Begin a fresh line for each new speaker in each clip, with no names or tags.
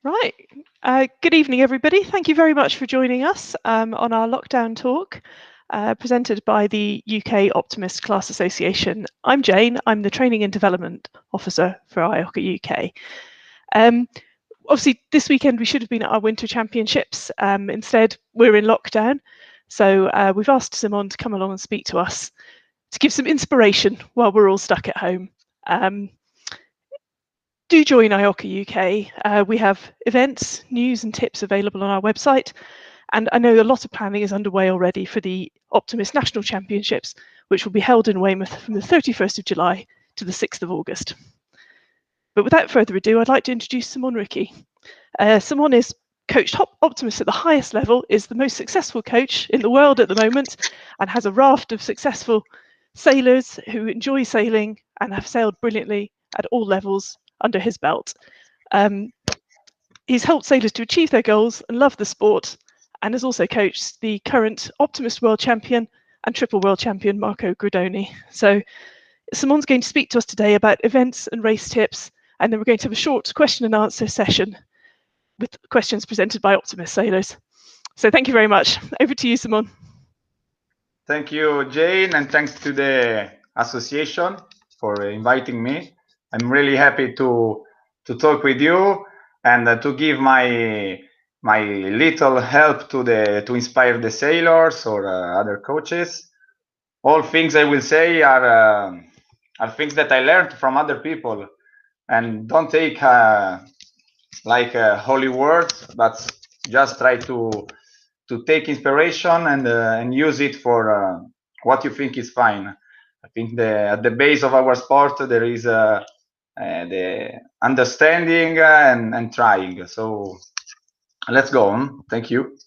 Right. Good evening, everybody. Thank you very much for joining us on our lockdown talk presented by the UK Optimist Class Association. I'm Jane. I'm the Training and Development Officer for IOCA UK. Obviously, this weekend we should have been at our Winter Championships. Instead, we're in lockdown. So we've asked Simone to come along and speak to us to give some inspiration while we're all stuck at home. Do join IOCA UK. We have events, news and tips available on our website. And I know a lot of planning is underway already for the Optimist National Championships, which will be held in Weymouth from the 31st of July to the 6th of August. But without further ado, I'd like to introduce Simone Ricci. Simone is coached Optimist at the highest level, is the most successful coach in the world at the moment, and has a raft of successful sailors who enjoy sailing and have sailed brilliantly at all levels under his belt. He's helped sailors to achieve their goals and love the sport, and has also coached the current Optimist World Champion and Triple World Champion Marco Gridoni. So Simone's going to speak to us today about events and race tips, and then we're going to have a short question and answer session with questions presented by Optimist sailors. So thank you very much. Over to you, Simone.
Thank you, Jane, and thanks to the association for inviting me. I'm really happy to talk with you and to give my little help to inspire the sailors or other coaches. All things I will say are things that I learned from other people, and don't take like holy words, but just try to take inspiration and use it for what you think is fine. I think at the base of our sport there is the understanding and trying. So let's go on. Thank you.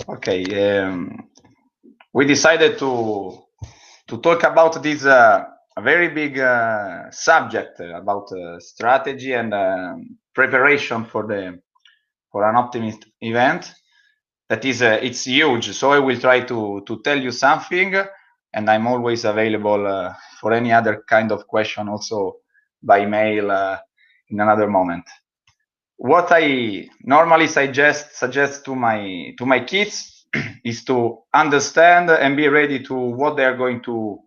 Okay, we decided to talk about this very big subject about strategy and preparation for an optimist event. That is, it's huge. So I will try to tell you something, and I'm always available for any other kind of question, also by mail in another moment. What I normally suggest to my kids is to understand and be ready to what they are going to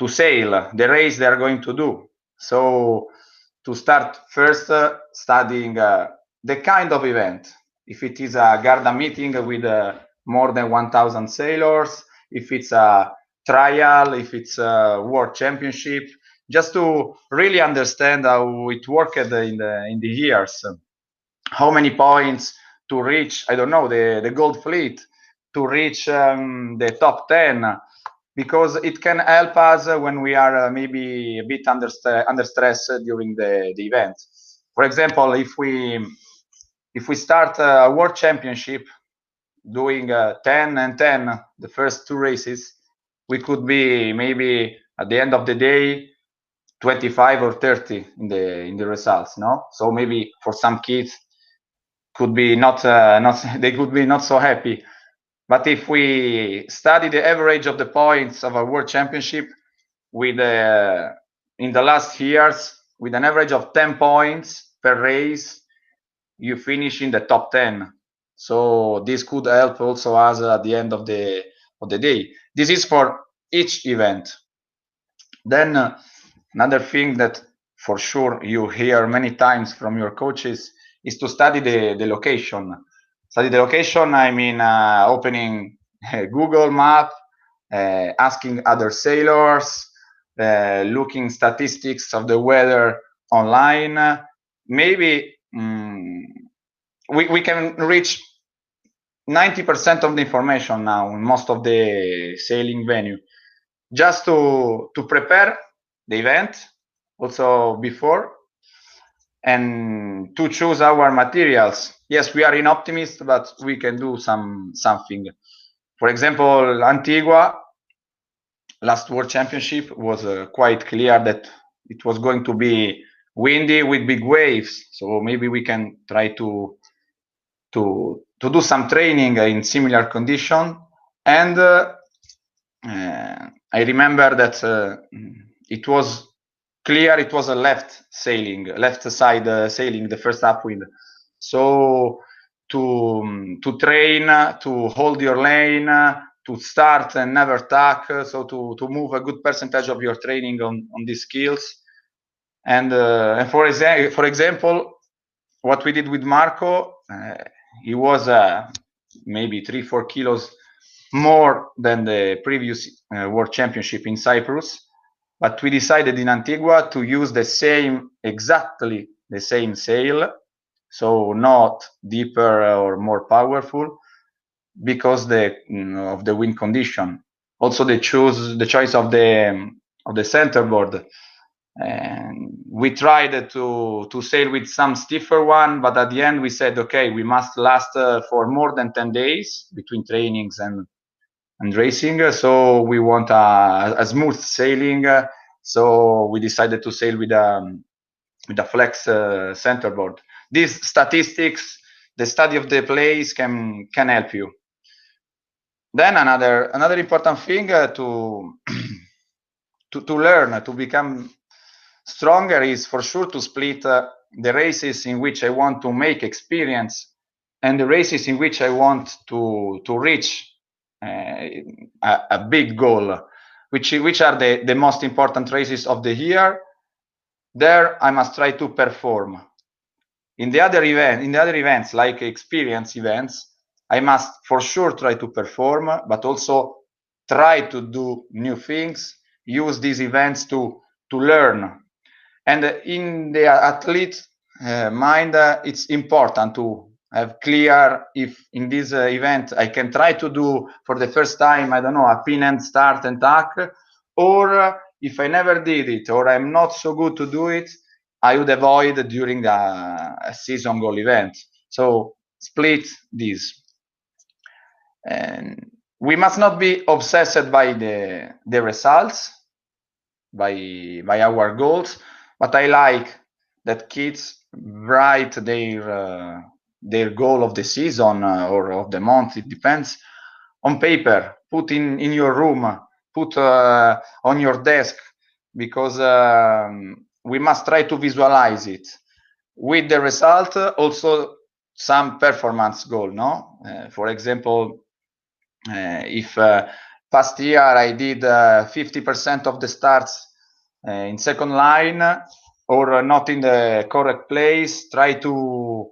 sail, the race they are going to do. So to start first studying the kind of event. If it is a Garda meeting with more than 1,000 sailors, if it's a trial, if it's a world championship, just to really understand how it worked in the years. How many points to reach, I don't know, the gold fleet, to reach the top 10, because it can help us when we are maybe a bit under stress during the event. For example, if we start a world championship doing 10 and 10, the first two races, we could be maybe at the end of the day 25 or 30 in the results, no? So maybe for some kids could be not they could be not so happy. But if we study the average of the points of a world championship with in the last years, with an average of 10 points per race, you finish in the top 10. So this could help also us at the end of the day. This is for each event. Then another thing that for sure you hear many times from your coaches is to study the location. Study the location, I mean opening Google Map, asking other sailors, looking statistics of the weather online. Maybe we can reach 90% of the information now in most of the sailing venue, just to prepare the event also before, and to choose our materials. Yes, we are in Optimist, but we can do something. For example, Antigua, last World Championship, was quite clear that it was going to be windy with big waves. So maybe we can try to do some training in similar condition. And I remember that it was clear it was a left side sailing, the first upwind. So to train, to hold your lane, to start and never tack, so to move a good percentage of your training on these skills. And for example, what we did with Marco, he was maybe 3-4 kilos more than the previous World Championship in Cyprus, but we decided in Antigua to use exactly the same sail, so not deeper or more powerful, because of the wind condition. Also the choice of the centerboard. And we tried to sail with some stiffer one, but at the end we said, okay, we must last for more than 10 days between trainings and racing. So we want a smooth sailing. So we decided to sail with a flex centerboard. These statistics, the study of the place can help you. Then another important thing to learn, to become stronger, is for sure to split the races in which I want to make experience and the races in which I want to reach a big goal, which are the most important races of the year. There I must try to perform. In the other events, like experience events, I must for sure try to perform, but also try to do new things, use these events to learn. And in the athlete mind, it's important to have clear if in this event I can try to do for the first time, I don't know, a pin and start and tack, or if I never did it or I'm not so good to do it, I would avoid during a season goal event. So split this. And we must not be obsessed by the results, by our goals, but I like that kids write their goal of the season or of the month, it depends, on paper, put in your room, put on your desk, because we must try to visualize it with the result, also some performance goal, no? For example, if past year I did 50% of the starts in second line, or not in the correct place, try to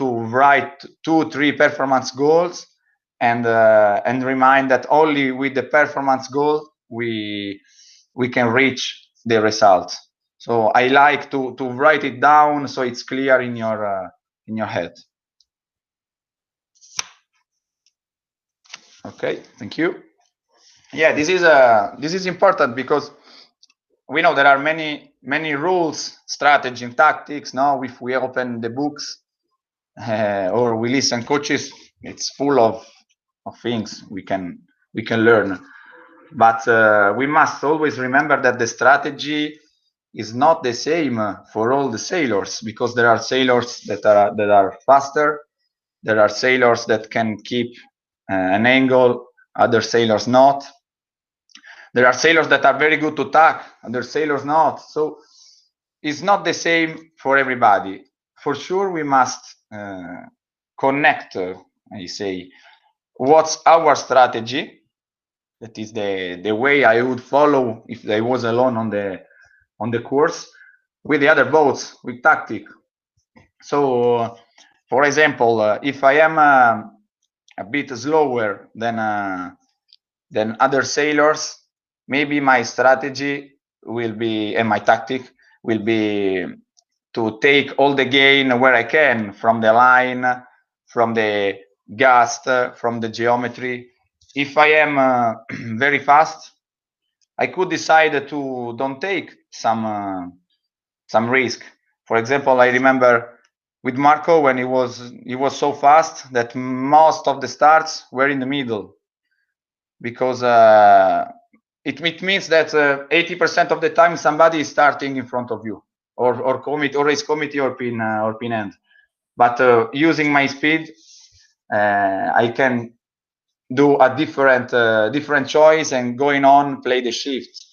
write 2-3 performance goals, and remind that only with the performance goal we can reach the result. So I like to write it down so it's clear in your head. Okay, thank you. Yeah, this is important because we know there are many rules, strategy, and tactics. Now, if we open the books or we listen coaches, it's full of things we can learn. But we must always remember that the strategy is not the same for all the sailors, because there are sailors that are faster, there are sailors that can keep an angle, other sailors not. There are sailors that are very good to tack, other sailors not. So it's not the same for everybody. For sure, we must connect, I say, what's our strategy. That is the way I would follow if I was alone on the course, with the other boats, with tactic. So, for example, if I am a bit slower than other sailors, maybe my strategy will be, and my tactic will be, to take all the gain where I can, from the line, from the gust, from the geometry. If I am very fast, I could decide to don't take some risk. For example, I remember with Marco, when he was so fast that most of the starts were in the middle, because it means that 80% of the time somebody is starting in front of you, or race committee or pin end. But using my speed, I can do a different choice and going on play the shift.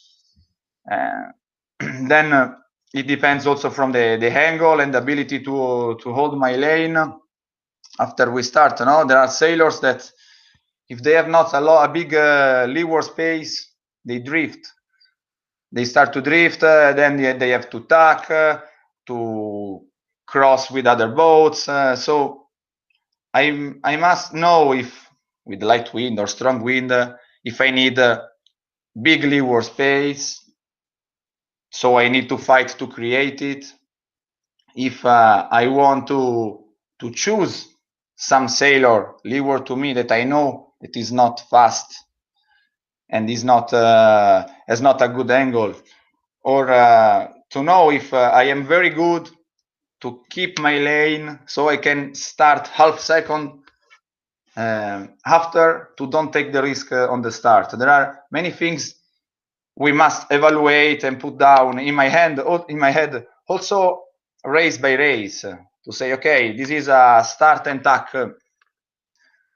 then it depends also from the angle and the ability to hold my lane after we start. No, there are sailors that if they have not a big leeward space, they drift. They start to drift, then they have to tack, to cross with other boats. So I must know if with light wind or strong wind, if I need big leeward space, so I need to fight to create it. If I want to choose some sailor leeward to me that I know it is not fast and is not has not a good angle, or to know if I am very good to keep my lane, so I can start half second after, to don't take the risk on the start. There are many things we must evaluate and put down in my head, also race by race, to say, okay, this is a start and tack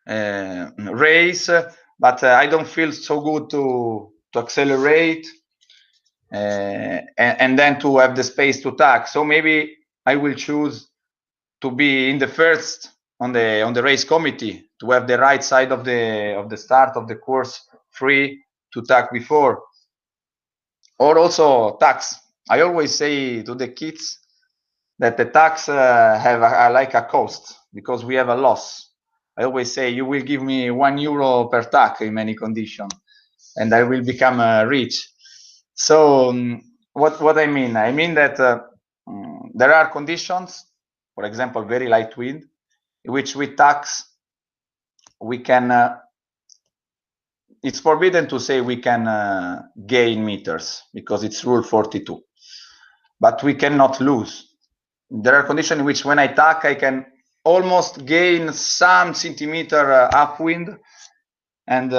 race, but I don't feel so good to accelerate and then to have the space to tack. So maybe I will choose to be in the first on the race committee, to have the right side of the start of the course free to tack before. Or also tax. I always say to the kids that the tax have like a cost, because we have a loss. I always say, you will give me €1 per tack in many conditions, and I will become rich. So what I mean that there are conditions, for example, very light wind, in which with tax we can it's forbidden to say we can gain meters, because it's rule 42, but we cannot lose. There are conditions in which when I tack, I can almost gain some centimeter upwind and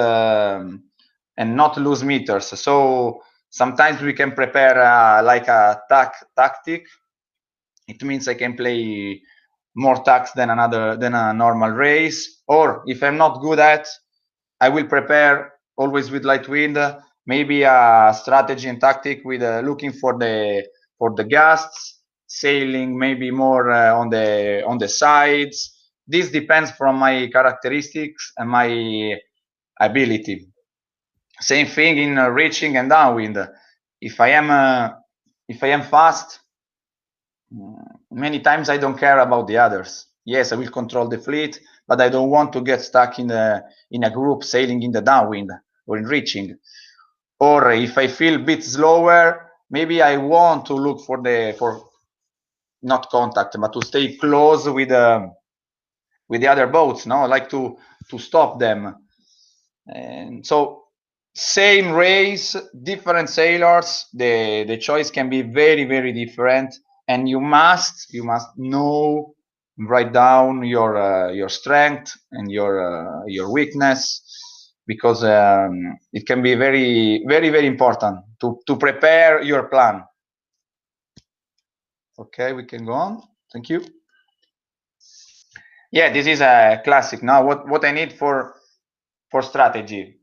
not lose meters. So sometimes we can prepare like a tactic. It means I can play more tacks than a normal race. Or if I'm not good at, I will prepare always with light wind, maybe a strategy and tactic with looking for the gusts, sailing maybe more on the sides. This depends from my characteristics and my ability. Same thing in reaching and downwind. If I am fast, many times I don't care about the others. Yes, I will control the fleet, but I don't want to get stuck in a group sailing in the downwind or in reaching. Or if I feel a bit slower, maybe I want to look for not contact, but to stay close with the other boats. No, I like to stop them. And so same race, different sailors, the choice can be very, very different, and you must know, write down your strength and your weakness, because it can be very, very, very important to prepare your plan. Okay, we can go on. Thank you. Yeah, this is a classic. Now, what I need for strategy.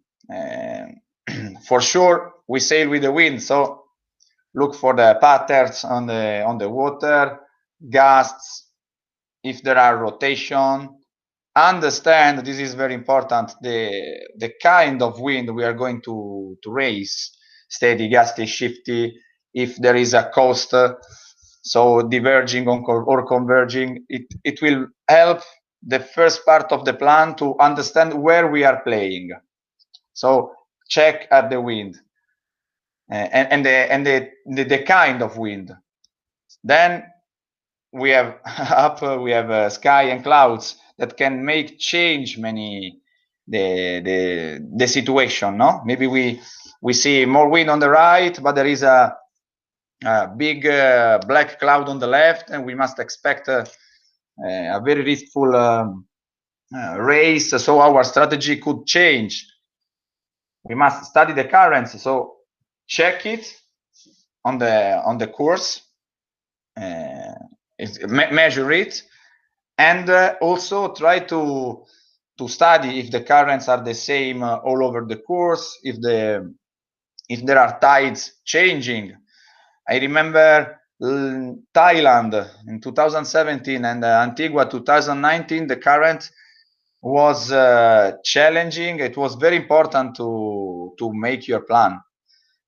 For sure, we sail with the wind, so look for the patterns on the water, gusts, if there are rotation. Understand, this is very important, the kind of wind we are going to race, steady, gusty, shifty. If there is a coast, so diverging or converging, it will help the first part of the plan to understand where we are playing. So check at the wind and the kind of wind. Then we have we have sky and clouds that can make change many the situation. No, maybe we see more wind on the right, but there is a big black cloud on the left, and we must expect a very riskful race. So our strategy could change. We must study the currents, so check it on the course, measure it, and also try to study if the currents are the same all over the course, if there are tides changing. I remember Thailand in 2017 and Antigua 2019. The current was challenging. It was very important to make your plan.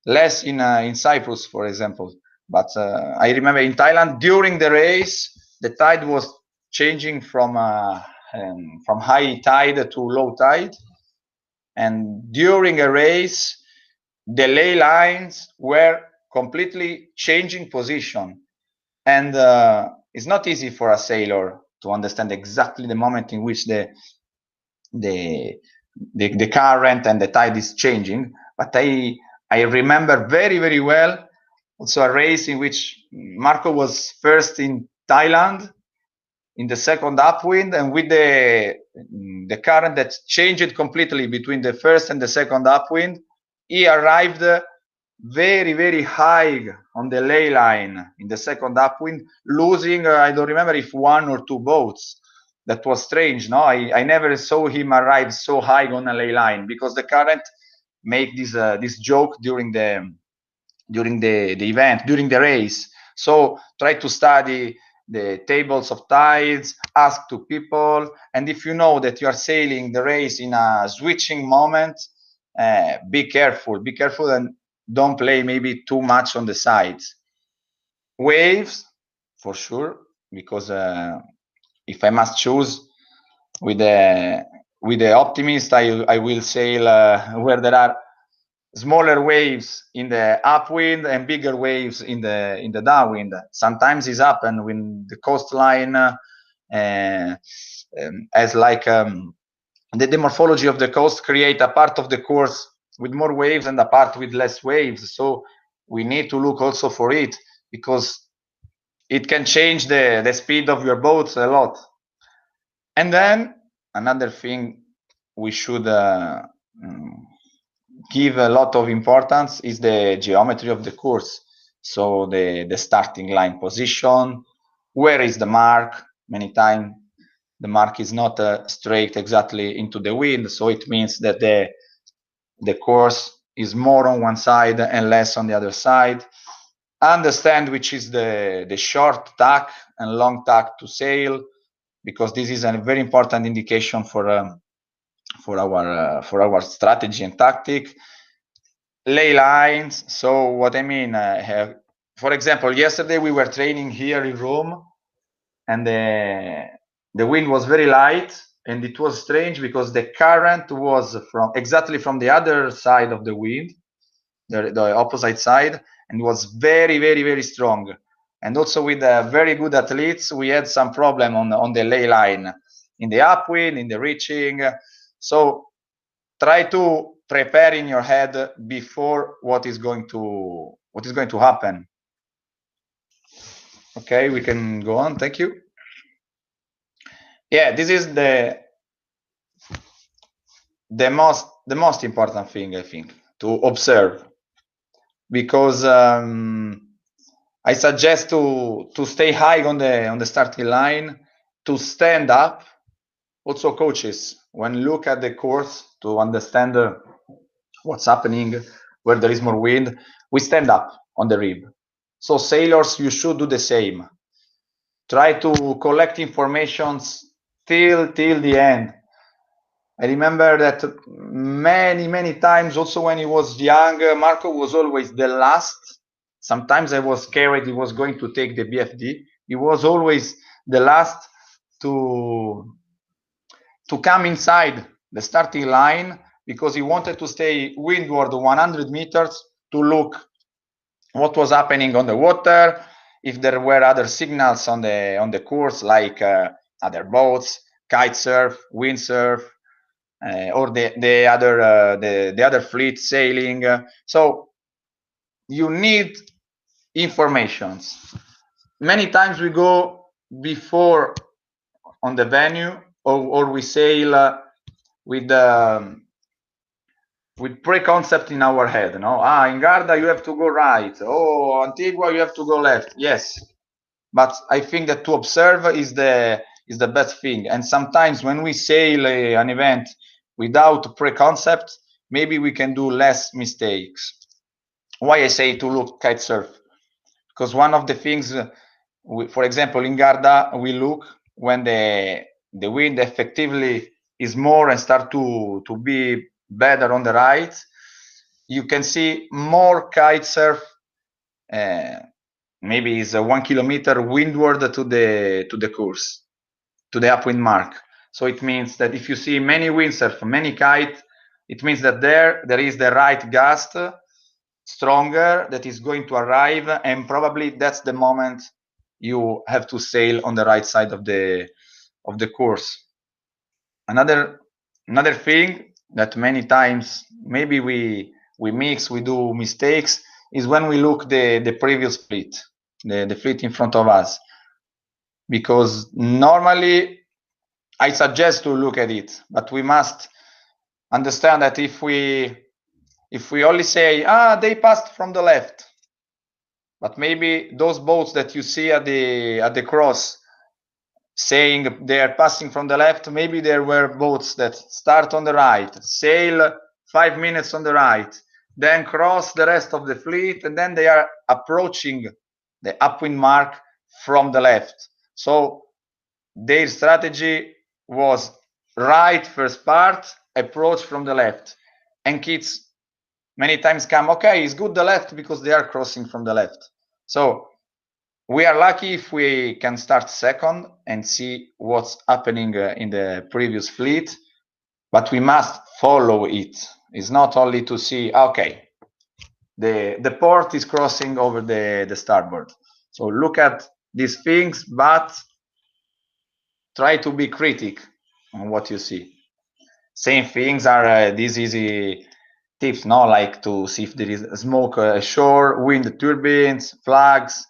Less in Cyprus, for example. But I remember in Thailand during the race, the tide was changing from high tide to low tide, and during a race, the ley lines were completely changing position, and it's not easy for a sailor to understand exactly the moment in which the current and the tide is changing. But I remember very, very well also a race in which Marco was first in Thailand in the second upwind, and with the current that changed completely between the first and the second upwind, he arrived very, very high on the ley line in the second upwind, losing, I don't remember if one or two boats. That was strange, no? I never saw him arrive so high on a ley line, because the current make this joke during the event, during the race. So try to study the tables of tides, ask to people, and if you know that you are sailing the race in a switching moment, be careful, and don't play maybe too much on the sides. Waves, for sure, because if I must choose with the optimist, I will sail where there are smaller waves in the upwind and bigger waves in the downwind. Sometimes it's happen when the coastline as like the morphology of the coast create a part of the course with more waves and a part with less waves. So we need to look also for it, because it can change the speed of your boats a lot. And then another thing we should give a lot of importance is the geometry of the course. So the starting line position, where is the mark? Many times the mark is not straight exactly into the wind, so it means that the course is more on one side and less on the other side. Understand which is the short tack and long tack to sail, because this is a very important indication for our strategy and tactic. Ley lines. So what I mean, for example, yesterday we were training here in Rome, and the wind was very light, and it was strange because the current was exactly from the other side of the wind, the opposite side, and was very, very, very strong. And also with very good athletes, we had some problem on the ley line, in the upwind, in the reaching. So try to prepare in your head before what is going to happen. Okay, we can go on. Thank you. Yeah, this is the most important thing, I think, to observe, because I suggest to stay high on the starting line, to stand up. Also, coaches, when look at the course to understand what's happening, where there is more wind, we stand up on the rib. So sailors, you should do the same. Try to collect informations till the end. I remember that many times, also when he was young, Marco was always the last. Sometimes I was scared he was going to take the BFD. He was always the last to come inside the starting line, because he wanted to stay windward 100 meters to look what was happening on the water, if there were other signals on the course, like other boats, kite surf, windsurf, or the other fleet sailing. So you need informations. Many times we go before on the venue, or we sail with pre-concept in our head. No, in Garda you have to go right. Oh, Antigua you have to go left. Yes, but I think that to observe is the best thing. And sometimes when we sail an event without pre-concept, maybe we can do less mistakes. Why I say to look kite surf? because one of the things, for example, in Garda, we look when the wind effectively is more and start to be better on the right, you can see more kite surf, maybe is 1 kilometer windward to the course, to the upwind mark. So it means that if you see many windsurf, many kite, it means that there is the right gust, stronger, that is going to arrive, and probably that's the moment you have to sail on the right side of the course. Another thing that many times maybe we do mistakes is when we look the previous fleet, the fleet in front of us, because normally I suggest to look at it, but we must understand that if we only say, they passed from the left, but maybe those boats that you see at the cross saying they are passing from the left, maybe there were boats that start on the right, sail 5 minutes on the right, then cross the rest of the fleet, and then they are approaching the upwind mark from the left. So their strategy was right first part, approach from the left, and kids many times come, okay, it's good the left because they are crossing from the left. So we are lucky if we can start second and see what's happening in the previous fleet, but we must follow it. It's not only to see, okay, the port is crossing over the starboard. So look at these things, but try to be critic on what you see. Same things are these easy tips, no? Like to see if there is smoke ashore, wind turbines, flags.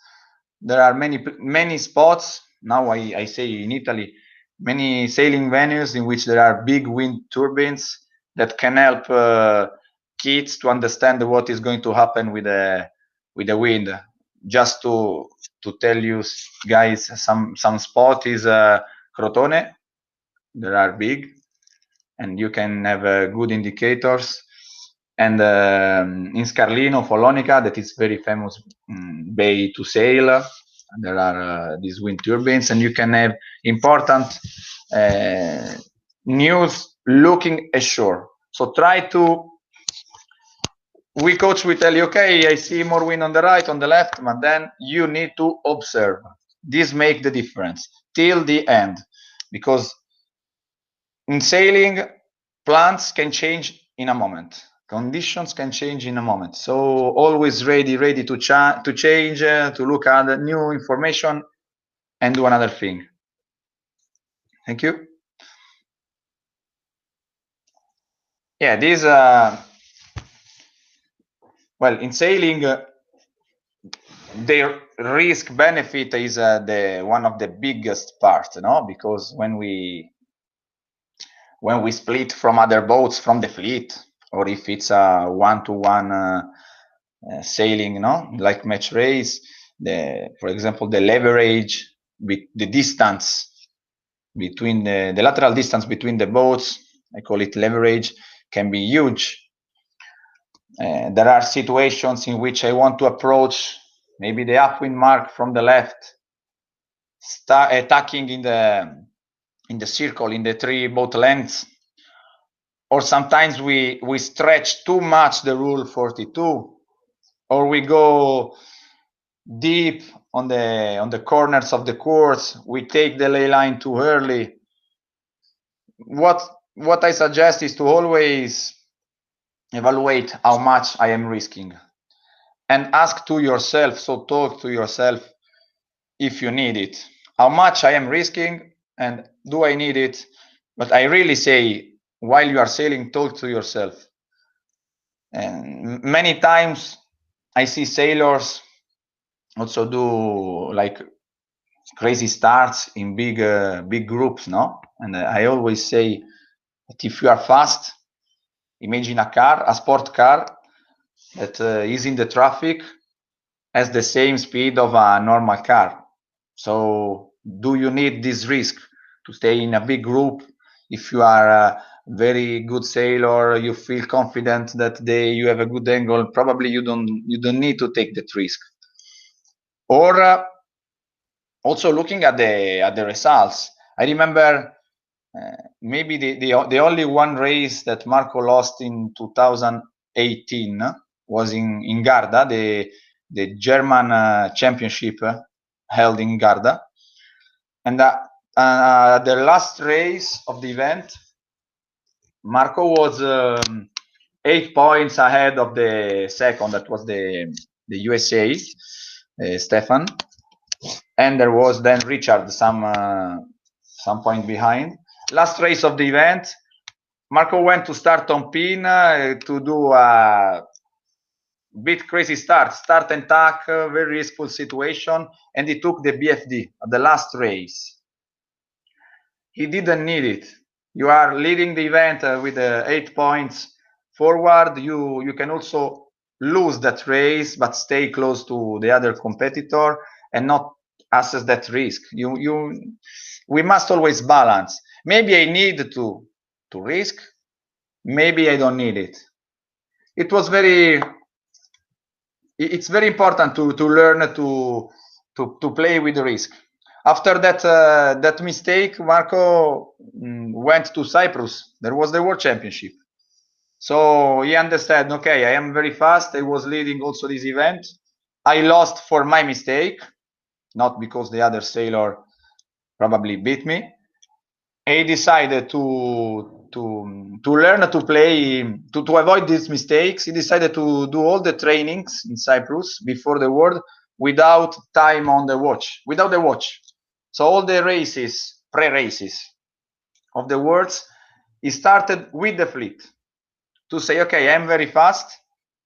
There are many spots now. I say in Italy, many sailing venues in which there are big wind turbines that can help kids to understand what is going to happen with the wind. Just to tell you guys, some spot is Crotone. There are big, and you can have good indicators. And in Scarlino, Follonica, that is very famous bay to sail. There are these wind turbines, and you can have important news looking ashore. So we coach, we tell you, okay, I see more wind on the right, on the left, but then you need to observe. This makes the difference till the end, because in sailing, plans can change in a moment. Conditions can change in a moment. So always ready to change, to look at new information and do another thing. Thank you. Yeah, this, well, in sailing, the risk benefit is one of the biggest part, no? Because when we split from other boats from the fleet, or if it's a one-to-one sailing, no, like match race, for example, the leverage, the distance between the lateral distance between the boats, I call it leverage, can be huge. There are situations in which I want to approach maybe the upwind mark from the left, attacking in the circle, in the 3 boat lengths, or sometimes we stretch too much the rule 42, or we go deep on the corners of the course, we take the ley line too early. What I suggest is to always evaluate how much I am risking and ask to yourself, so talk to yourself if you need it. How much I am risking and do I need it? But I really say, while you are sailing, talk to yourself. And many times I see sailors also do like crazy starts in big groups, no? And I always say that if you are fast, imagine a sport car that is in the traffic, has the same speed of a normal car. So do you need this risk to stay in a big group? If you are a very good sailor, you feel confident that you have a good angle, probably you don't need to take that risk. or also looking at the results. I remember maybe the only one race that Marco lost in 2018 was in Garda, the German championship held in Garda, and the last race of the event, Marco was 8 points ahead of the second. That was the USA, Stefan, and there was then Richard some point behind. Last race of the event, Marco went to start on pin to do a bit crazy start and tack, very risky situation, and he took the BFD at the last race. He didn't need it. You are leading the event with 8 points forward. You can also lose that race, but stay close to the other competitor and not assess that risk. We must always balance. Maybe I need to risk. Maybe I don't need it. It's very important to learn to play with the risk. After that mistake, Marco went to Cyprus. There was the World Championship. So he understood, okay, I am very fast. I was leading also this event. I lost for my mistake, not because the other sailor probably beat me. He decided to learn to play, to avoid these mistakes. He decided to do all the trainings in Cyprus before the World without time on the watch, without the watch. So all the races, pre-races of the Worlds, he started with the fleet to say, okay, I'm very fast.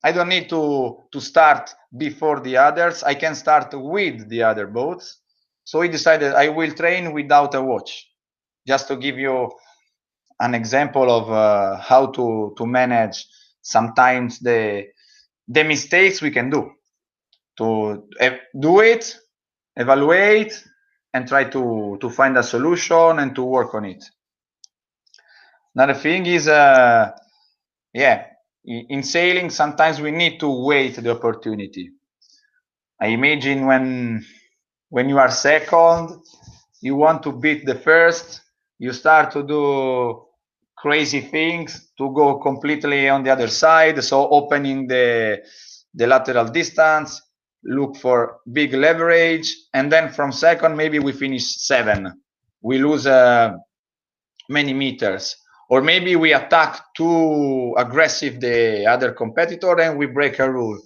I don't need to start before the others. I can start with the other boats. So he decided I will train without a watch. Just to give you an example of how to manage sometimes the mistakes we can do. To do it, evaluate, and try to find a solution and to work on it. Another thing is, in sailing, sometimes we need to wait the opportunity. I imagine when you are second, you want to beat the first, you start to do crazy things to go completely on the other side. So opening the lateral distance, look for big leverage, and then from second, maybe we finish 7. We lose many meters. Or maybe we attack too aggressive the other competitor and we break a rule.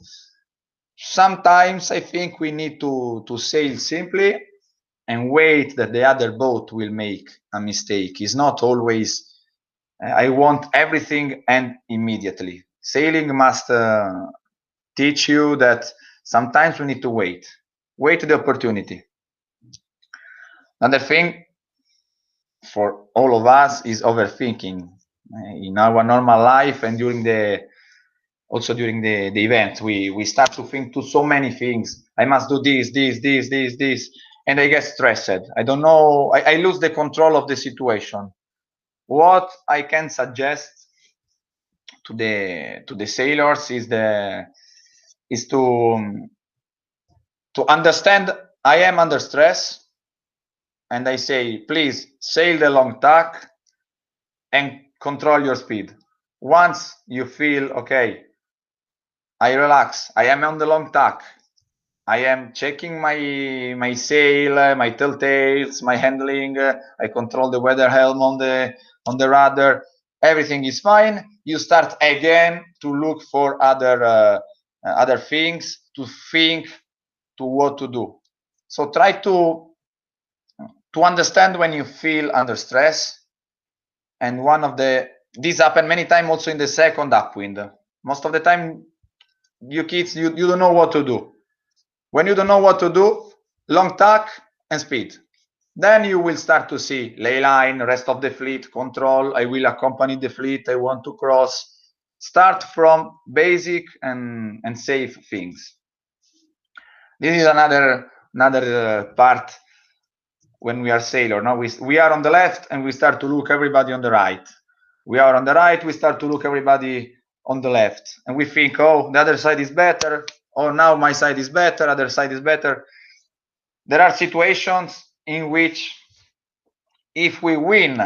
Sometimes I think we need to sail simply and wait that the other boat will make a mistake. It's not always I want everything and immediately. Sailing must teach you that sometimes we need to wait the opportunity. Another thing for all of us is overthinking in our normal life and during the event. We start to think to so many things. I must do this, and I get stressed. I don't know. I lose the control of the situation. What I can suggest to the sailors is to understand I am under stress, and I say, please sail the long tack and control your speed. Once you feel okay, I relax. I am on the long tack. I am checking my sail, my telltales, my handling. I control the weather helm on the rudder. Everything is fine. You start again to look for other things, to think to what to do. So try to understand when you feel under stress. And this happened many times also in the second upwind. Most of the time, you kids, you don't know what to do. When you don't know what to do, long tack and speed. Then you will start to see ley line, rest of the fleet, control. I will accompany the fleet. I want to cross. Start from basic and safe things. This is another part when we are sailor. Now we are on the left and we start to look everybody on the right. We are on the right, we start to look everybody on the left. And we think, oh, the other side is better. Oh, now my side is better, other side is better. there are situations in which if we win,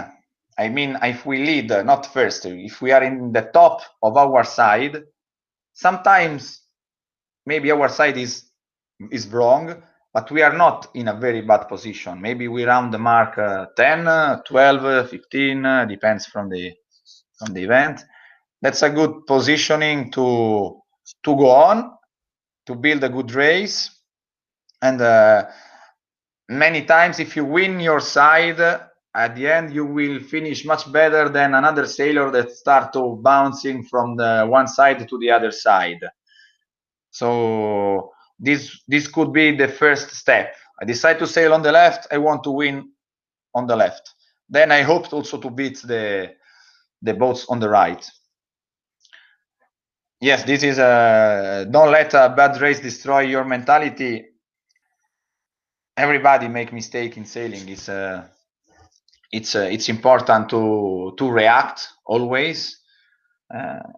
I mean, if we lead, not first, if we are in the top of our side, sometimes maybe our side is wrong, but we are not in a very bad position. Maybe we round the mark 10, 12, 15, depends from the event. That's a good positioning to go on, to build a good race. And many times, if you win your side, at the end you will finish much better than another sailor that start to bouncing from the one side to the other side. So this could be the first step. I decide to sail on the left, I want to win on the left. Then I hope also to beat the boats on the right. Yes, this is don't let a bad race destroy your mentality. Everybody make mistake in sailing. It's important to react always.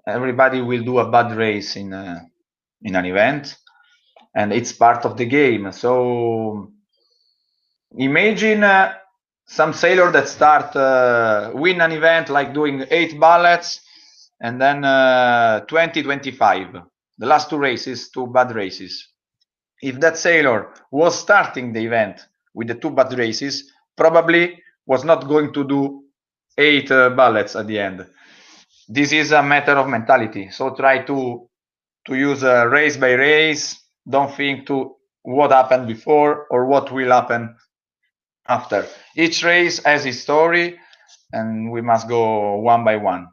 Everybody will do a bad race in an event, and it's part of the game. So imagine some sailor that start win an event like doing 8 ballets, and then 20, 25. The last 2 races, 2 bad races. If that sailor was starting the event with the 2 bad races, probably was not going to do 8 ballets at the end. This is a matter of mentality. So try to use race by race. Don't think to what happened before or what will happen after. Each race has its story, and we must go one by one.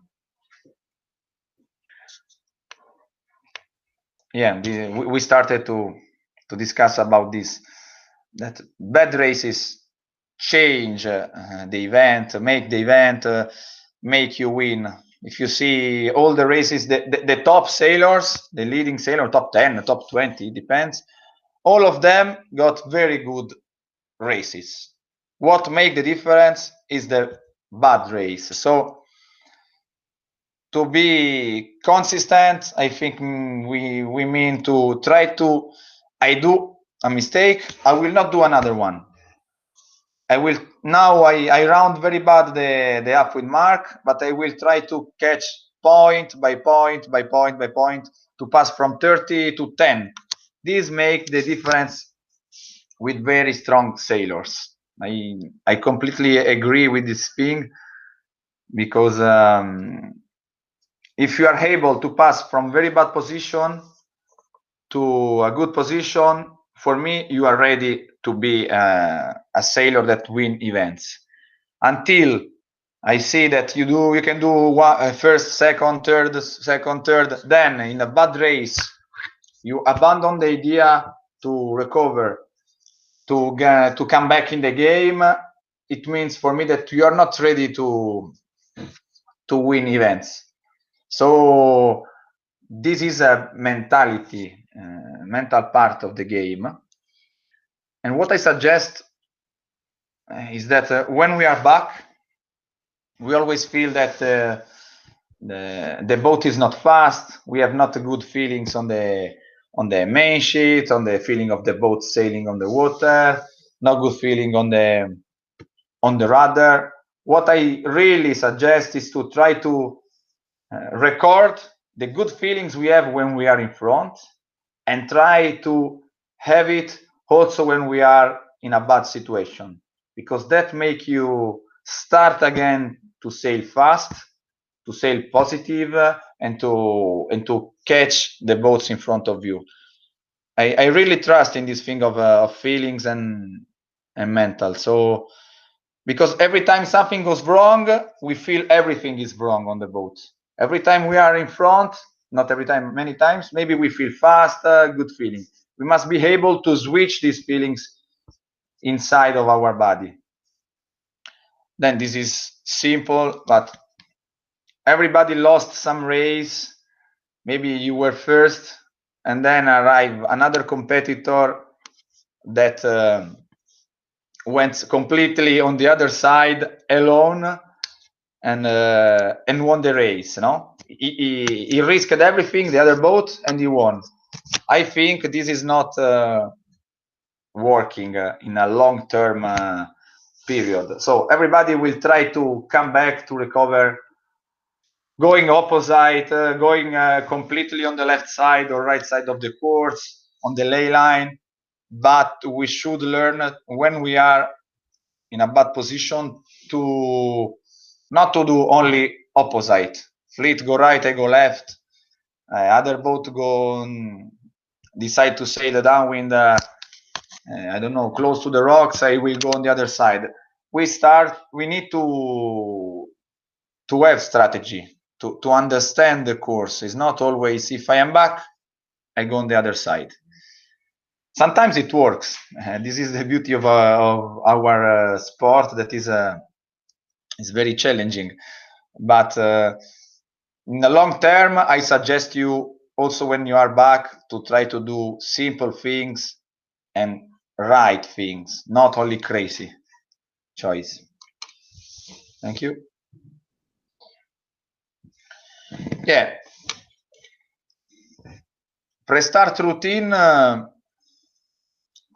Yeah, we started to discuss about this, that bad races change the event, make the event make you win. If you see all the races, the top sailors, the leading sailor, top 10, top 20, depends, all of them got very good races. What make the difference is the bad race. So to be consistent, I think we mean to try to, I do a mistake, I will not do another one. I will now I round very bad the upwind mark, but I will try to catch point by point by point by point to pass from 30 to 10. This make the difference with very strong sailors. I completely agree with this thing, because if you are able to pass from very bad position to a good position, for me, you are ready to be a sailor that win events. Until I see that you can do one, first, second, third, then in a bad race, you abandon the idea to recover, to come back in the game. It means for me that you are not ready to win events. So this is a mentality, mental part of the game. And what I suggest is that when we are back, we always feel that the boat is not fast. We have not good feelings on the main sheet, on the feeling of the boat sailing on the water, not good feeling on the rudder. What I really suggest is to try to record the good feelings we have when we are in front, and try to have it also when we are in a bad situation, because that make you start again to sail fast, to sail positive, and to catch the boats in front of you. I really trust in this thing of feelings and mental. So because every time something goes wrong, we feel everything is wrong on the boat. Every time we are in front, not every time, many times, maybe we feel fast, good feeling. We must be able to switch these feelings inside of our body. Then this is simple, but everybody lost some race. Maybe you were first, and then arrive another competitor that went completely on the other side alone, and won the race. No, he risked everything, the other boat, and he won. I think this is not working in a long-term period. So everybody will try to come back to recover, going opposite, going completely on the left side or right side of the course, on the ley line. But we should learn when we are in a bad position to not to do only opposite. Fleet go right, I go left. Other boat go decide to sail downwind. I don't know, close to the rocks. I will go on the other side. We need to have strategy to understand the course. It's not always if I am back, I go on the other side. Sometimes it works. This is the beauty of our sport, that is very challenging. But in the long term, I suggest you also, when you are back, to try to do simple things and right things, not only crazy choice. Thank you. Yeah. Pre-start routine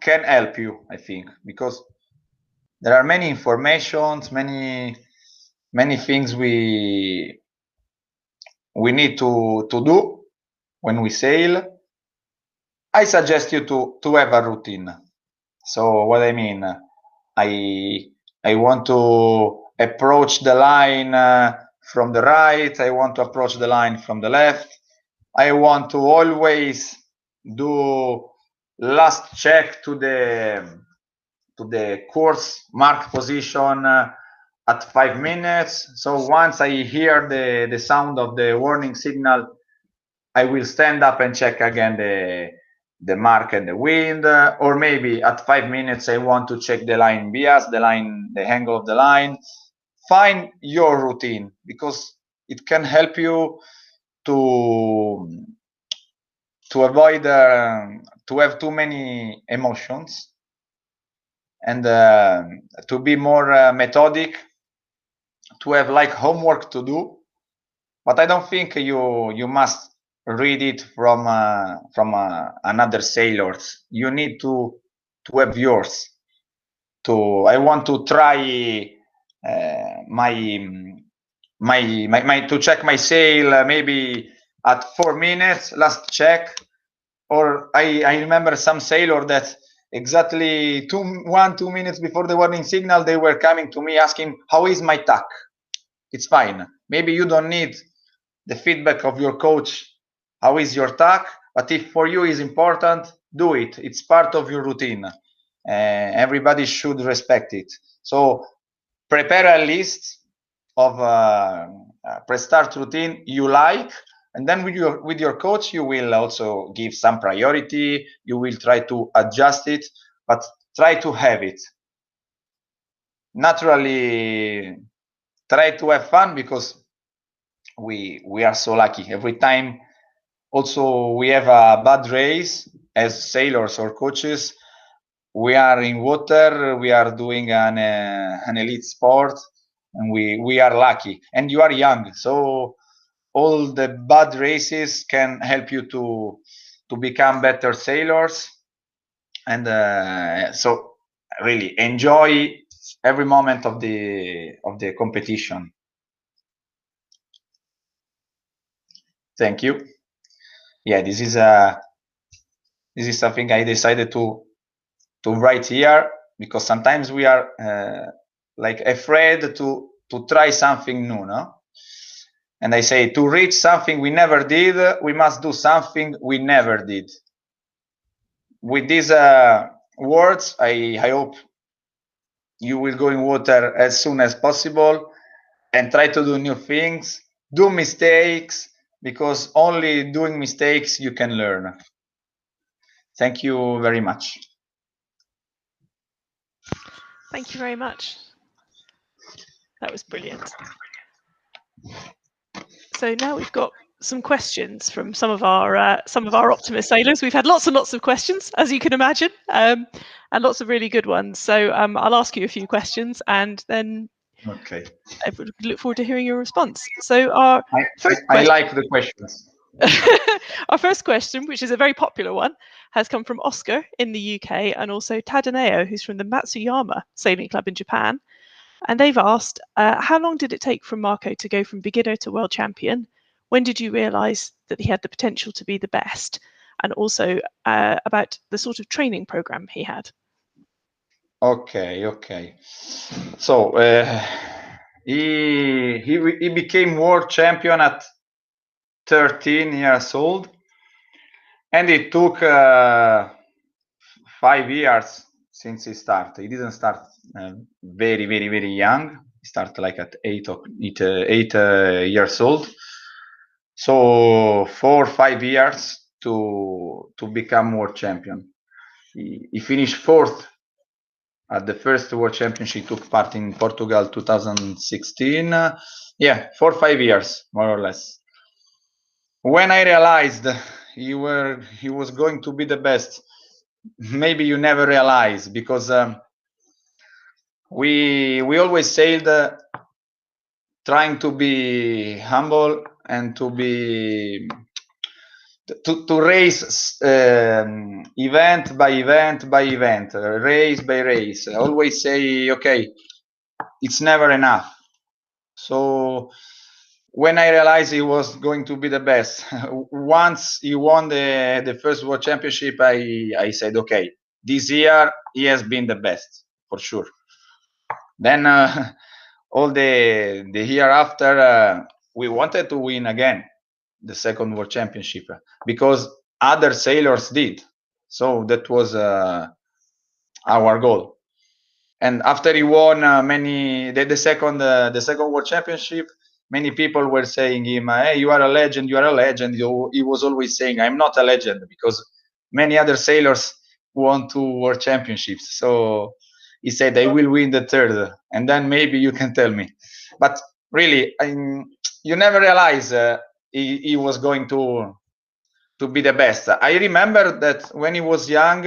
can help you, I think, because there are many informations, many things we need to do when we sail. I suggest you to have a routine. So what I mean, I want to approach the line from the right. I want to approach the line from the left. I want to always do last check to the course mark position at 5 minutes. So once I hear the sound of the warning signal, I will stand up and check again the mark and the wind, or maybe at 5 minutes I want to check the line bias, the angle of the line. Find your routine, because it can help you to avoid to have too many emotions, and to be more methodic, to have like homework to do. But I don't think you must read it from another sailors. You need to have yours. I want to try to check my sail maybe at 4 minutes, last check. Or I remember some sailor that exactly 2 minutes before the warning signal, they were coming to me asking, how is my tack? It's fine. Maybe you don't need the feedback of your coach, how is your tack, but if for you is important, do it. It's part of your routine. Everybody should respect it. So prepare a list of pre-start routine you like, and then with your coach, you will also give some priority. You will try to adjust it, but try to have it. Naturally, try to have fun, because we are so lucky. Every time also we have a bad race as sailors or coaches, we are in water, we are doing an elite sport, and we are lucky. And you are young, so all the bad races can help you to become better sailors. And so really enjoy every moment of the competition. Thank you. Yeah, this is something I decided to write here, because sometimes we are like afraid to try something new, no? And I say, to reach something we never did, we must do something we never did. With these words, I hope you will go in water as soon as possible and try to do new things, do mistakes, because only doing mistakes you can learn. Thank you very much.
Thank you very much. That was brilliant. So now we've got some questions from some of our optimist sailors. We've had lots and lots of questions, as you can imagine, and lots of really good ones. So I'll ask you a few questions, and then
okay,
I look forward to hearing your response. So our first
I like the questions.
Our first question, which is a very popular one, has come from Oscar in the UK and also Tadaneo, who's from the Matsuyama Sailing Club in Japan. And they've asked, how long did it take for Marco to go from beginner to world champion? When did you realise that he had the potential to be the best? And also about the sort of training program he had.
Okay. So he became world champion at 13 years old, and it took 5 years since he started. He didn't start very young. He started like at 8 years old. So 4 or 5 years to become world champion. He finished fourth at the first World Championship. He took part in Portugal 2016. 4 or 5 years, more or less. When I realized he was going to be the best, maybe you never realize, because we always sailed trying to be humble and to race event by event by event, race by race. I always say, okay, it's never enough. So when I realized he was going to be the best, once he won the first World Championship, I said, okay, this year he has been the best for sure. Then all the year after, we wanted to win again the second World Championship because other sailors did. So that was our goal. And after he won the second World Championship, many people were saying him, "Hey, you are a legend! You are a legend!" He was always saying, "I'm not a legend," because many other sailors won 2 World Championships. So he said, "I will win the third, and then maybe you can tell me." But really, you never realize he was going to be the best. I remember that when he was young,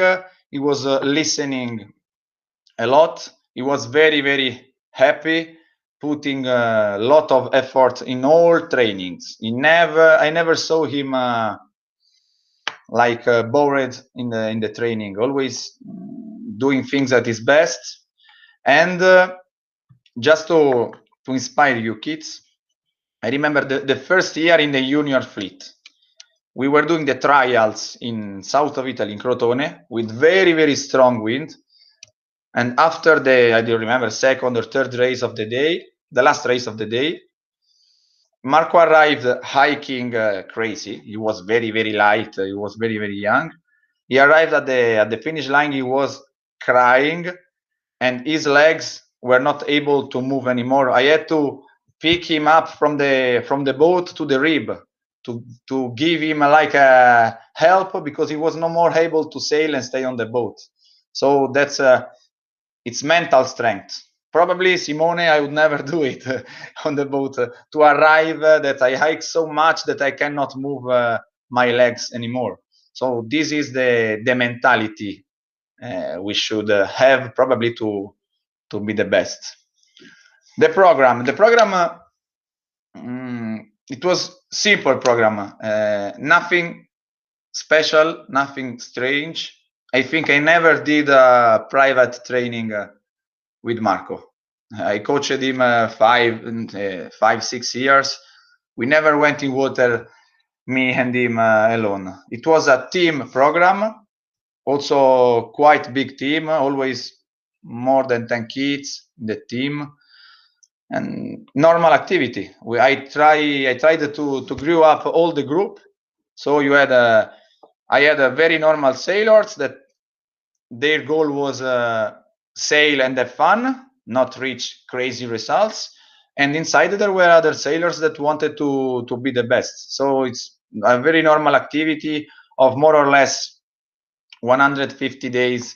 he was listening a lot. He was very happy, putting a lot of effort in all trainings. I never saw him like bored in the training. Always doing things at his best. And just to inspire you kids, I remember the first year in the junior fleet. We were doing the trials in south of Italy, in Crotone, with very strong wind. And after I don't remember, second or third race of the day, the last race of the day, Marco arrived hiking crazy. He was very light. He was very young. He arrived at the finish line. He was crying, and his legs were not able to move anymore. I had to pick him up from the boat to the rib to give him like a help, because he was no more able to sail and stay on the boat. So that's it's mental strength. Probably, Simone, I would never do it on the boat to arrive that I hike so much that I cannot move my legs anymore. So this is the mentality we should have, probably, to be the best. The program, it was simple program, nothing special, nothing strange. I think I never did a private training with Marco. I coached him 5-6 years. We never went in water, me and him alone. It was a team program, also quite big team, always more than 10 kids in the team, and normal activity. I tried to grow up all the group. So I had a very normal sailors that their goal was sail and have fun, not reach crazy results. And inside there were other sailors that wanted to be the best. So it's a very normal activity of more or less 150 days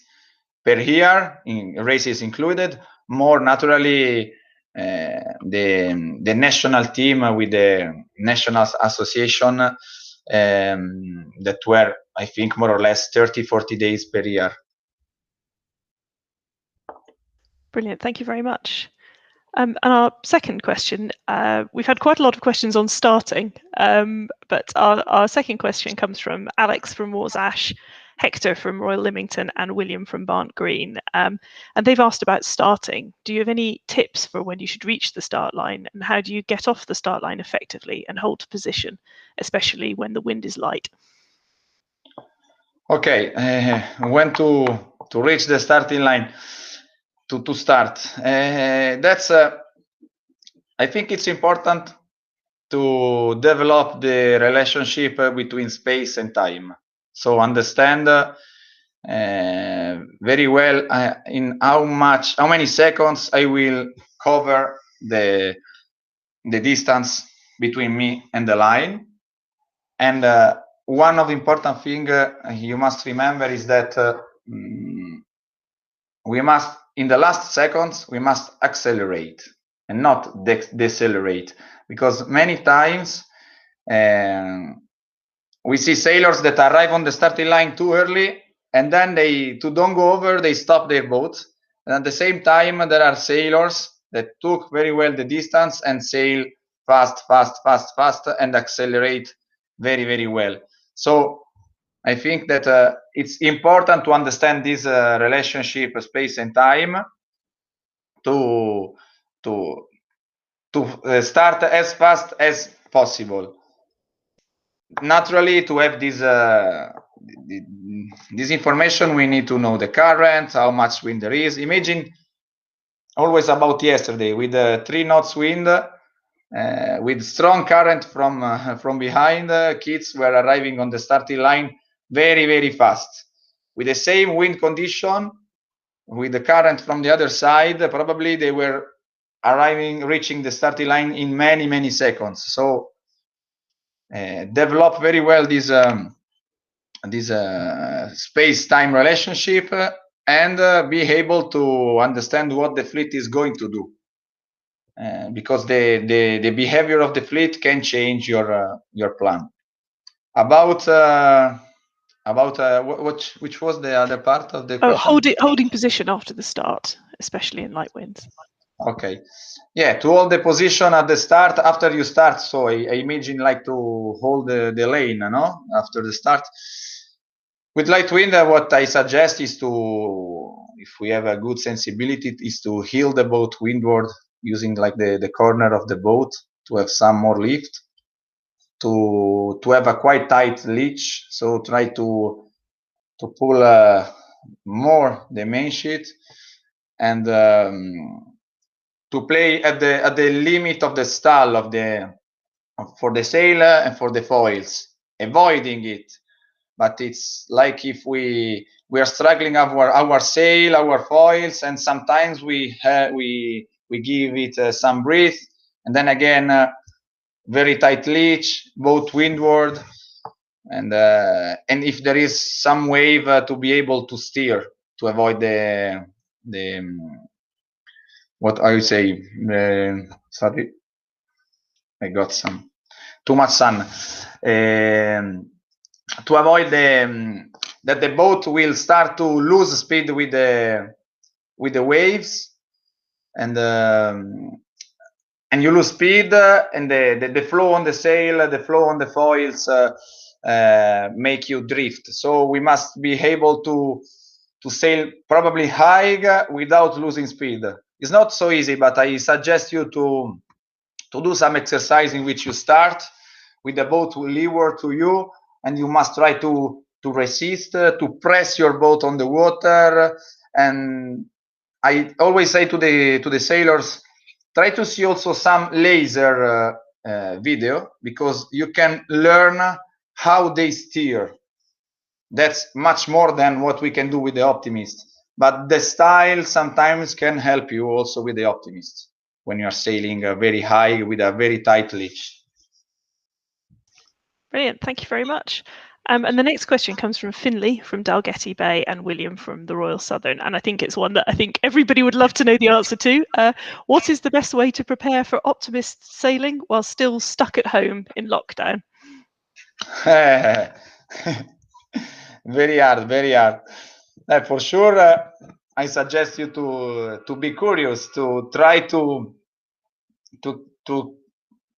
per year, in races included. More naturally, the national team with the national association that were, I think, more or less 30-40 days per year.
Brilliant, thank you very much. And our second question, we've had quite a lot of questions on starting, but our second question comes from Alex from Warsash, Hector from Royal Lymington, and William from Barnt Green. And they've asked about starting. Do you have any tips for when you should reach the start line, and how do you get off the start line effectively and hold position, especially when the wind is light?
Okay, when to reach the starting line, to start. That's I think it's important to develop the relationship between space and time. So understand very well in how many seconds I will cover the distance between me and the line. And one of the important thing you must remember is that we must, in the last seconds, we must accelerate and not decelerate, because many times we see sailors that arrive on the starting line too early, and then to don't go over, they stop their boat. And at the same time, there are sailors that took very well the distance and sail fast, and accelerate very, very well. So I think that it's important to understand this relationship, space and time, to start as fast as possible. Naturally, to have this information, we need to know the current, how much wind there is. Imagine always about yesterday with 3 knots wind, with strong current from behind. Kids were arriving on the starting line very, very fast. With the same wind condition, with the current from the other side, probably they were reaching the starting line in many, many seconds. So develop very well this space-time relationship and be able to understand what the fleet is going to do, because the behavior of the fleet can change your plan. About which was the other part of the question?
Holding position after the start, especially in light winds.
Okay, yeah, to hold the position at the start after you start. So I imagine like to hold the lane, no, after the start. With light wind, what I suggest is to, if we have a good sensibility, is to heel the boat windward using like the corner of the boat to have some more lift, to have a quite tight leash. So try to pull more the main sheet, and to play at the limit of the stall for the sail and for the foils, avoiding it. But it's like if we are struggling our sail, our foils, and sometimes we give it some breath, and then again very tight leash, both windward, and if there is some wave to be able to steer, to avoid the what I would say, sorry, I got some too much sun, to avoid that the boat will start to lose speed with the waves, and you lose speed, and the flow on the sail, the flow on the foils make you drift. So we must be able to sail probably high without losing speed. It's not so easy, but I suggest you to do some exercise in which you start with the boat leeward to you, and you must try to resist, to press your boat on the water. And I always say to the sailors, try to see also some laser video, because you can learn how they steer. That's much more than what we can do with the Optimist. But the style sometimes can help you also with the Optimist when you're sailing very high with a very tight leash.
Brilliant, thank you very much. And the next question comes from Finley from Dalgety Bay and William from the Royal Southern. And I think it's one that I think everybody would love to know the answer to. What is the best way to prepare for Optimist sailing while still stuck at home in lockdown?
Very hard, very hard. For sure, I suggest you to be curious, to try to to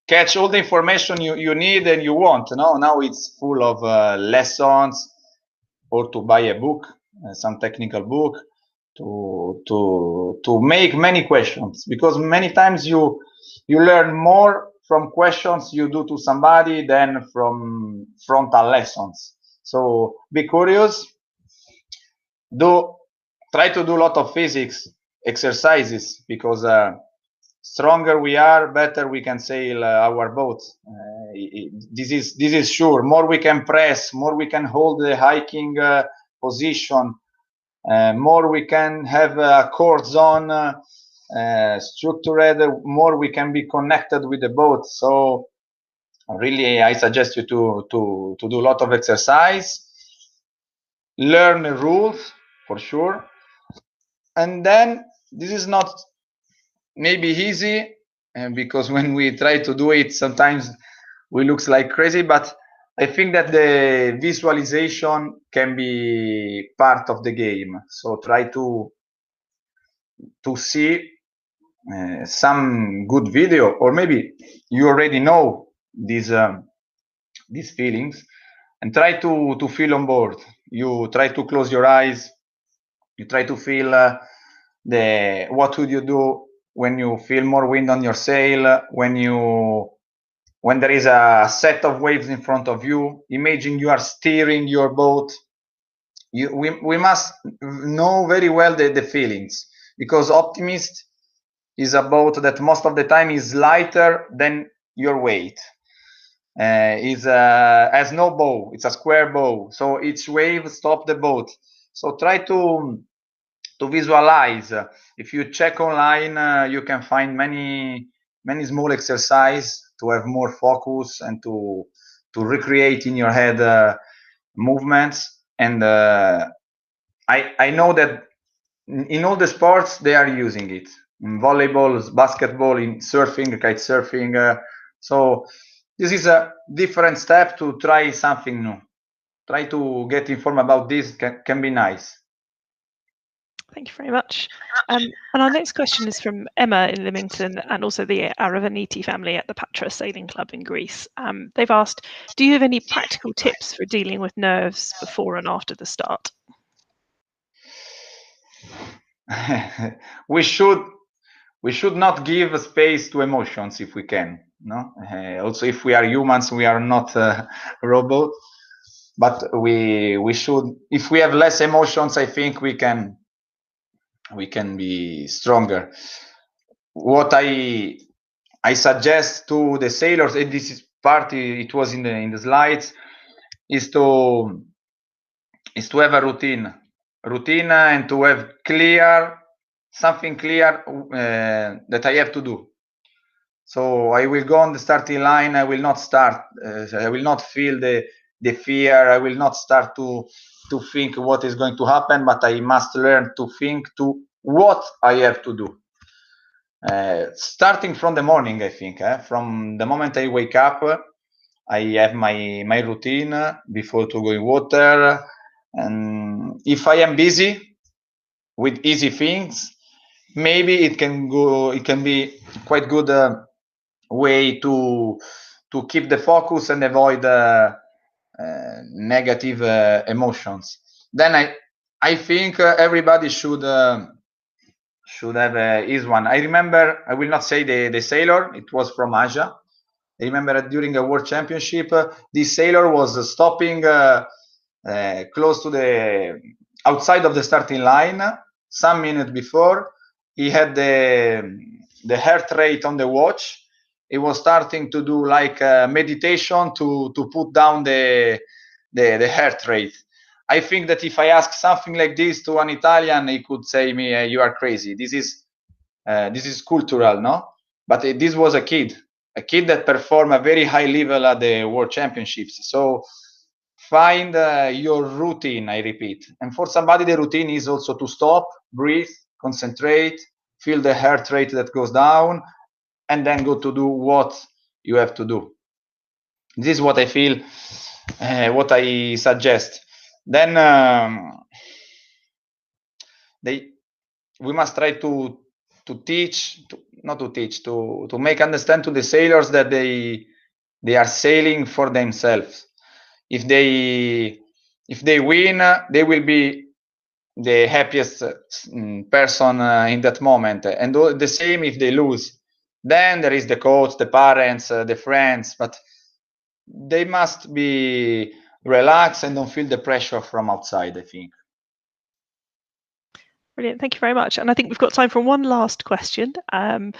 catch all the information you need and you want. No, now it's full of lessons, or to buy a book, some technical book, to make many questions, because many times you learn more from questions you do to somebody than from frontal lessons. So be curious, try to do a lot of physics exercises, because stronger we are, better we can sail our boat. This is sure. More we can press, more we can hold the hiking position, more we can have a core zone structured, more we can be connected with the boat. So really, I suggest you to do a lot of exercise, learn the rules for sure, and then this is not maybe easy, because when we try to do it, sometimes we looks like crazy, but I think that the visualization can be part of the game. So try to see some good video, or maybe you already know these feelings, and try to feel on board. You try to close your eyes. You try to feel what would you do when you feel more wind on your sail, when there is a set of waves in front of you. Imagine you are steering your boat. We must know very well the feelings, because optimist is a boat that most of the time is lighter than your weight. Has no bow. It's a square bow, so each wave stops the boat. So try to visualize. If you check online, you can find many small exercise to have more focus and to recreate in your head movements. And I know that in all the sports they are using it, in volleyball, basketball, in surfing, kite surfing. So this is a different step to try something new. Try to get informed about this, can be nice.
Thank you very much. And our next question is from Emma in Lymington, and also the Aravaniti family at the Patra Sailing Club in Greece. They've asked, do you have any practical tips for dealing with nerves before and after the start?
we should not give space to emotions if we can. No, also if we are humans, we are not robots. But we should. If we have less emotions, I think we can be stronger. What I suggest to the sailors, and this is part, it was in the slides, is to have a routine, and to have something clear that I have to do. So I will go on the starting line. I will not start. I will not feel the fear. I will not start to think what is going to happen. But I must learn to think to what I have to do. Starting from the morning, I think. From the moment I wake up, I have my routine before to go in water. And if I am busy with easy things, maybe it can be quite good way to keep the focus and avoid negative emotions. Then I think everybody should have his one. I remember, I will not say the sailor, it was from Asia. I remember during a world championship, this sailor was stopping close to the outside of the starting line some minutes before. He had the heart rate on the watch. He was starting to do like meditation to put down the heart rate. I think that if I ask something like this to an Italian, he could say me, "You are crazy. This is cultural, no?" But this was a kid that performed a very high level at the World Championships. So find your routine, I repeat. And for somebody, the routine is also to stop, breathe, concentrate, feel the heart rate that goes down, and then go to do what you have to do. This is what I feel, what I suggest. Then we must try to teach, not to teach, to make understand to the sailors that they are sailing for themselves. If they win, they will be the happiest person in that moment, and the same if they lose. Then there is the coach, the parents, the friends, but they must be relaxed and don't feel the pressure from outside, I think.
Brilliant, thank you very much. And I think we've got time for one last question. And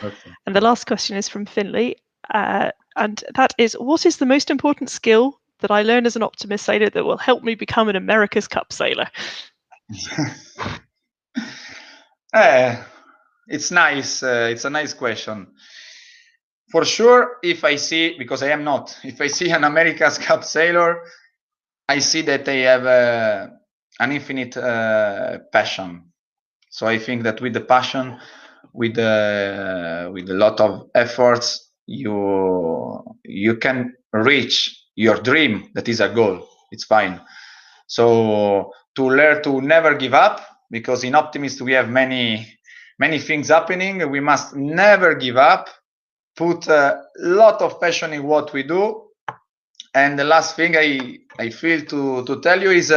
the last question is from Finley. And that is, what is the most important skill that I learn as an optimist sailor that will help me become an America's Cup sailor?
It's nice. It's a nice question. For sure, if I see, because I am not, if I see an America's Cup sailor, I see that they have an infinite passion. So I think that with the passion, with a lot of efforts, you can reach your dream. That is a goal. It's fine. So to learn to never give up, because in Optimist we have many things happening. We must never give up. Put a lot of passion in what we do. And the last thing I feel to tell you is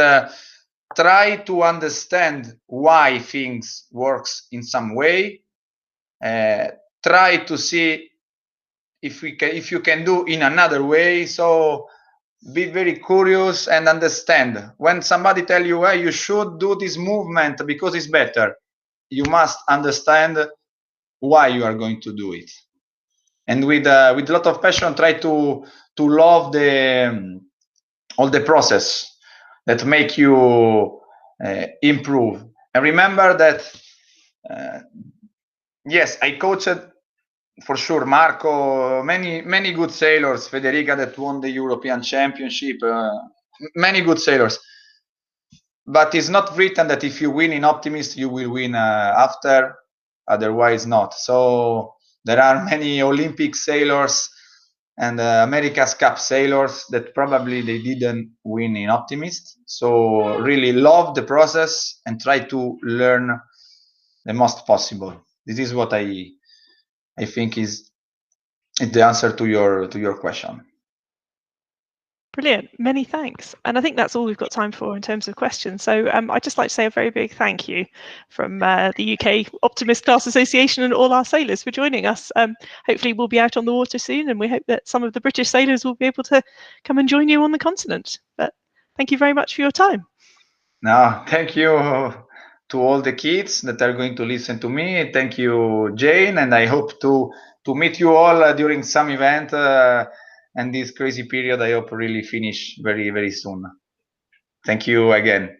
try to understand why things works in some way. Try to see if you can do in another way. So be very curious and understand. When somebody tell you, hey, you should do this movement because it's better, you must understand why you are going to do it. And with a lot of passion, try to love all the process that make you improve. And remember that yes, I coached for sure Marco, many good sailors, Federica that won the European Championship, many good sailors. But it's not written that if you win in Optimist, you will win after, otherwise not. So there are many Olympic sailors and America's Cup sailors that probably they didn't win in Optimist. So really love the process and try to learn the most possible. This is what I think is the answer to your question.
Brilliant, many thanks. And I think that's all we've got time for in terms of questions. So I'd just like to say a very big thank you from the UK Optimist Class Association and all our sailors for joining us. Hopefully we'll be out on the water soon, and we hope that some of the British sailors will be able to come and join you on the continent. But thank you very much for your time.
No, thank you to all the kids that are going to listen to me. Thank you, Jane, and I hope to meet you all during some event. And this crazy period, I hope really finish very, very soon. Thank you again.